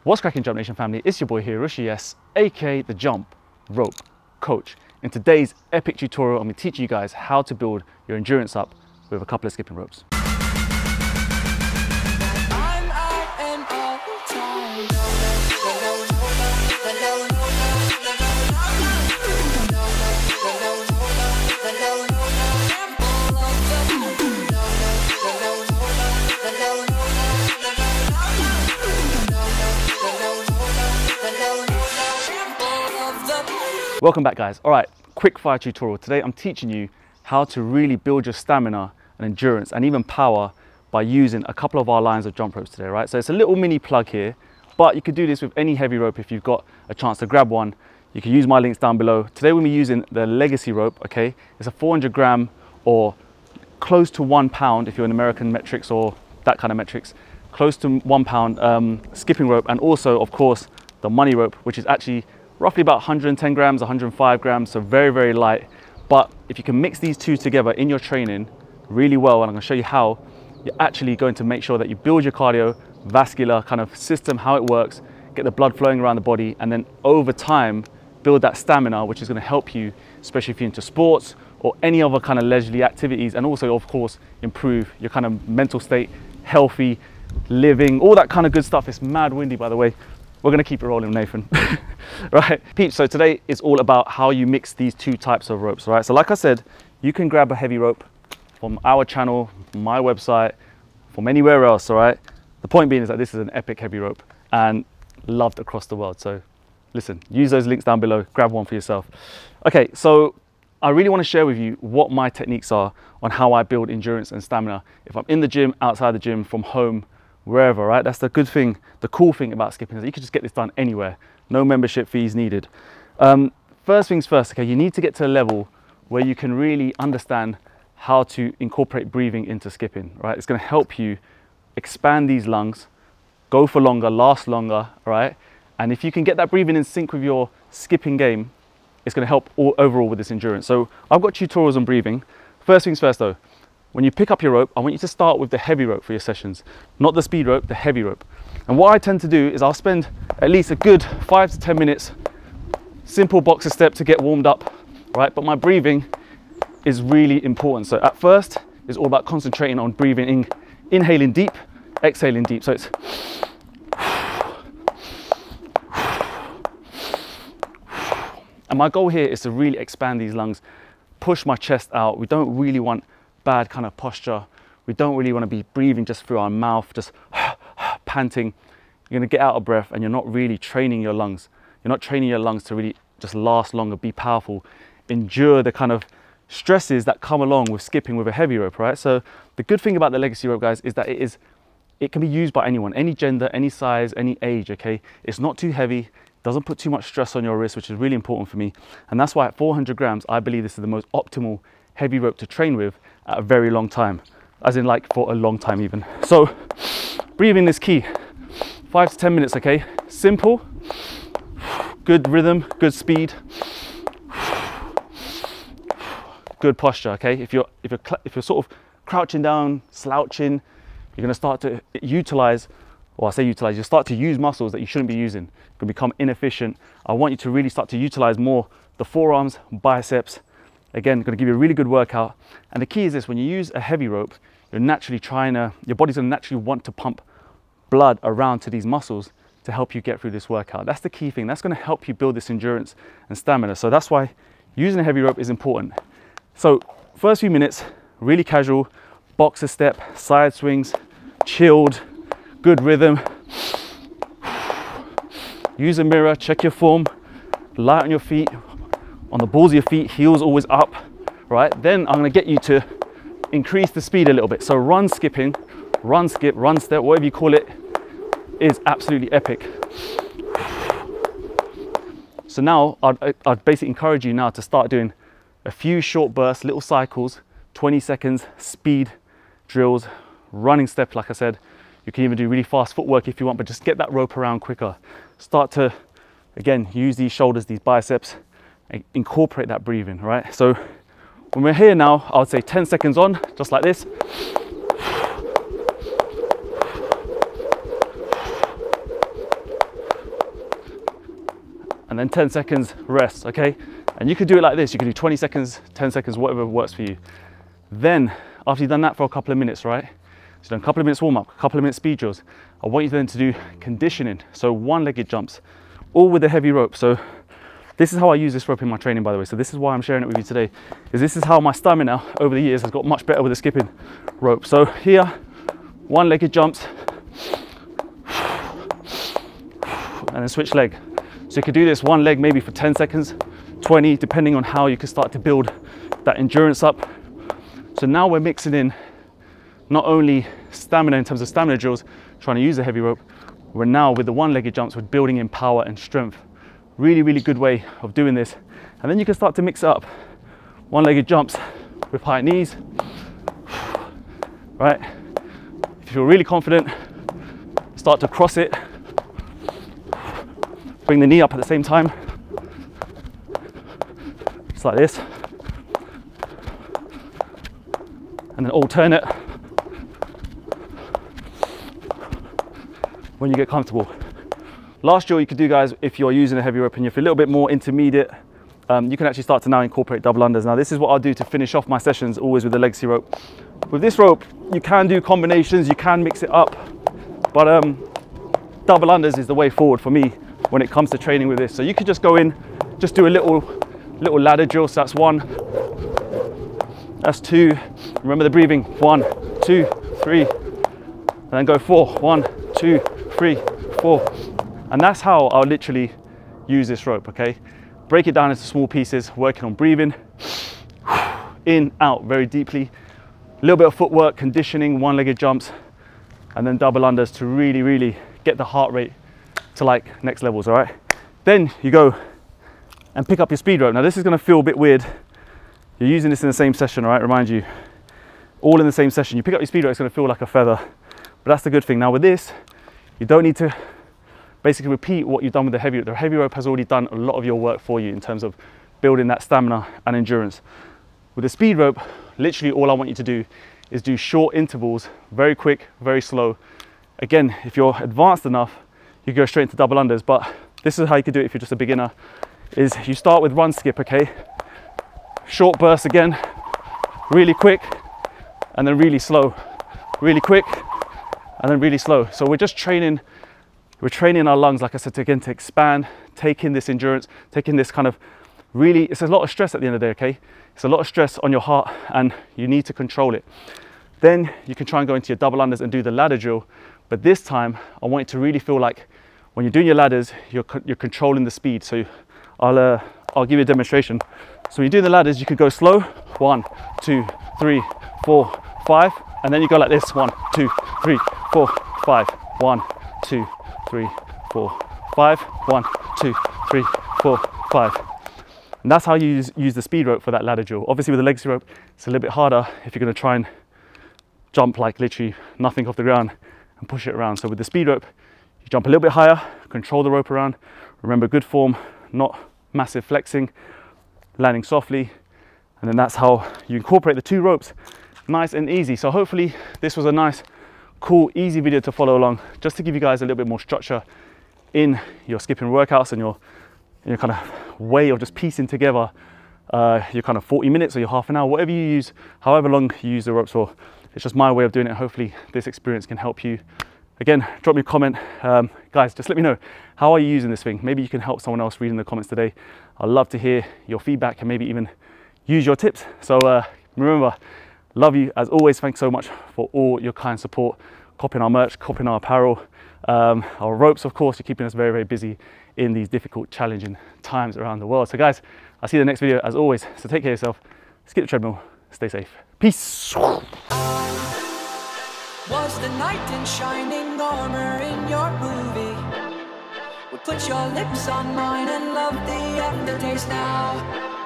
What's cracking, Jump Nation family? It's your boy here, Rishi S, aka the Jump Rope Coach. In today's epic tutorial, I'm going to teach you guys how to build your endurance up with a couple of skipping ropes. Welcome back, guys. All right, quick fire tutorial. Today I'm teaching you how to really build your stamina and endurance and even power by using a couple of our lines of jump ropes today, right? So it's a little mini plug here, but you could do this with any heavy rope if you've got a chance to grab one. You can use my links down below. Today we'll be using the Legacy rope, okay? It's a 400 gram or close to 1 pound if you're in American metrics or that kind of metrics, close to 1 pound skipping rope, and also, of course, the money rope, which is actually roughly about 110 grams, 105 grams, so very, very light. But if you can mix these two together in your training really well, and I'm gonna show you how, you're actually going to make sure that you build your cardiovascular kind of system, how it works, get the blood flowing around the body, and then over time, build that stamina, which is gonna help you, especially if you're into sports or any other kind of leisurely activities, and also, of course, improve your kind of mental state, healthy living, all that kind of good stuff. It's mad windy, by the way. We're gonna keep it rolling, Nathan. Right, peeps, so today is all about how you mix these two types of ropes, right? So like I said, you can grab a heavy rope from our channel, my website, from anywhere else, all right? The point being is that this is an epic heavy rope and loved across the world. So listen, use those links down below, grab one for yourself. Okay, so I really wanna share with you what my techniques are on how I build endurance and stamina. If I'm in the gym, outside the gym, from home, wherever, right? That's the good thing, the cool thing about skipping is that you can just get this done anywhere. No membership fees needed. First things first, okay, you need to get to a level where you can really understand how to incorporate breathing into skipping, right? It's gonna help you expand these lungs, go for longer, last longer, right? And if you can get that breathing in sync with your skipping game, it's gonna help overall with this endurance. So I've got tutorials on breathing. First things first though, when you pick up your rope, I want you to start with the heavy rope for your sessions, not the speed rope, the heavy rope. And what I tend to do is I'll spend at least a good 5 to 10 minutes, simple boxer step to get warmed up, right? But my breathing is really important. So at first, it's all about concentrating on breathing, inhaling deep, exhaling deep. So it's, and my goal here is to really expand these lungs, push my chest out. We don't really want bad kind of posture. We don't really want to be breathing just through our mouth, just panting. You're going to get out of breath and you're not really training your lungs. You're not training your lungs to really just last longer, be powerful, endure the kind of stresses that come along with skipping with a heavy rope, right? So the good thing about the Legacy rope, guys, is that it can be used by anyone, any gender, any size, any age, okay? It's not too heavy, doesn't put too much stress on your wrist, which is really important for me. And that's why at 400 grams, I believe this is the most optimal heavy rope to train with at a very long time, as in like for a long time even. So breathing is key. 5 to 10 minutes, okay? Simple, good rhythm, good speed, good posture, okay? If you're sort of crouching down, slouching, you're gonna start to utilize, or I say utilize, you start to use muscles that you shouldn't be using. You can become inefficient. I want you to really start to utilize more the forearms, biceps. Again, going to give you a really good workout. And the key is this: when you use a heavy rope, you're naturally your body's going to naturally want to pump blood around to these muscles to help you get through this workout. That's the key thing. That's going to help you build this endurance and stamina. So that's why using a heavy rope is important. So first few minutes, really casual, boxer step, side swings, chilled, good rhythm. Use a mirror, check your form, light on your feet, on the balls of your feet, heels always up, right? Then I'm gonna get you to increase the speed a little bit. So run skipping, run skip, run step, whatever you call it, is absolutely epic. So now I'd basically encourage you now to start doing a few short bursts, little cycles, 20 seconds, speed drills, running step, like I said. You can even do really fast footwork if you want, but just get that rope around quicker. Start to, again, use these shoulders, these biceps, and incorporate that breathing, right? So when we're here now, I would say 10 seconds on, just like this. and then 10 seconds rest, okay? And you could do it like this. You could do 20 seconds, 10 seconds, whatever works for you. Then, after you've done that for a couple of minutes, right? So you've done a couple of minutes warm up, a couple of minutes speed drills. I want you then to do conditioning. So one-legged jumps, all with a heavy rope. So this is how I use this rope in my training, by the way. So this is why I'm sharing it with you today, is this is how my stamina over the years has got much better with the skipping rope. So here, one-legged jumps, and then switch leg. So you could do this one leg maybe for 10 seconds, 20, depending on how you can start to build that endurance up. So now we're mixing in not only stamina in terms of stamina drills, trying to use a heavy rope, we're now with the one-legged jumps, we're building in power and strength. Really, really good way of doing this. And then you can start to mix it up. One-legged jumps with high knees, right? If you're really confident, start to cross it. Bring the knee up at the same time. Just like this. And then alternate when you get comfortable. Last drill you could do, guys, if you're using a heavy rope and you're a little bit more intermediate, you can actually start to now incorporate double unders. Now this is what I'll do to finish off my sessions, always with the legacy rope. With this rope, you can do combinations, you can mix it up, but double unders is the way forward for me when it comes to training with this. So you could just go in, just do a little ladder drill. So that's 1, that's 2. Remember the breathing, 1, 2, 3, and then go 4, 1, 2, 3, 4. And that's how I'll literally use this rope, okay? Break it down into small pieces, working on breathing, in, out, very deeply. A little bit of footwork, conditioning, one-legged jumps, and then double unders to really, really get the heart rate to like next levels, all right? Then you go and pick up your speed rope. Now this is gonna feel a bit weird. You're using this in the same session, all right? Remind you, all in the same session. You pick up your speed rope, it's gonna feel like a feather, but that's the good thing. Now with this, you don't need to basically repeat what you've done with the heavy rope. The heavy rope has already done a lot of your work for you in terms of building that stamina and endurance. With the speed rope, literally all I want you to do is do short intervals, very quick, very slow. Again, if you're advanced enough, you go straight into double unders, but this is how you could do it if you're just a beginner, is you start with run skip, okay? Short bursts again, really quick, and then really slow. Really quick, and then really slow. So we're just training, we're training our lungs, like I said, again, to expand, take in this endurance, take in this kind of really, it's a lot of stress at the end of the day, okay? It's a lot of stress on your heart and you need to control it. Then you can try and go into your double unders and do the ladder drill. But this time, I want it to really feel like when you're doing your ladders, you're controlling the speed. So I'll give you a demonstration. So when you're doing the ladders, you could go slow, 1, 2, 3, 4, 5, and then you go like this, 1, 2, 3, 4, 5, 1, 2, 3, 4, 5, 1, 2, 3, 4, 5. And that's how you use the speed rope for that ladder drill. Obviously with the legacy rope, it's a little bit harder if you're gonna try and jump like literally nothing off the ground and push it around. So with the speed rope, you jump a little bit higher, control the rope around. Remember, good form, not massive flexing, landing softly. And then that's how you incorporate the two ropes, nice and easy. So hopefully this was a nice, cool, easy video to follow along, just to give you guys a little bit more structure in your skipping workouts and your kind of way of just piecing together your kind of 40 minutes or your half an hour, whatever you use, however long you use the ropes for. It's just my way of doing it. Hopefully this experience can help you. Again, drop me a comment. Guys, just let me know, how are you using this thing? Maybe you can help someone else reading the comments today. I'd love to hear your feedback and maybe even use your tips. So remember, love you as always. Thanks so much for all your kind support, copying our merch, copying our apparel, our ropes, of course. You're keeping us very, very busy in these difficult, challenging times around the world. So guys, I'll see you in the next video as always. So take care of yourself, skip the treadmill, stay safe. Peace. Was the knight in shining armor in your movie? Would put your lips on mine and love the aftertaste now.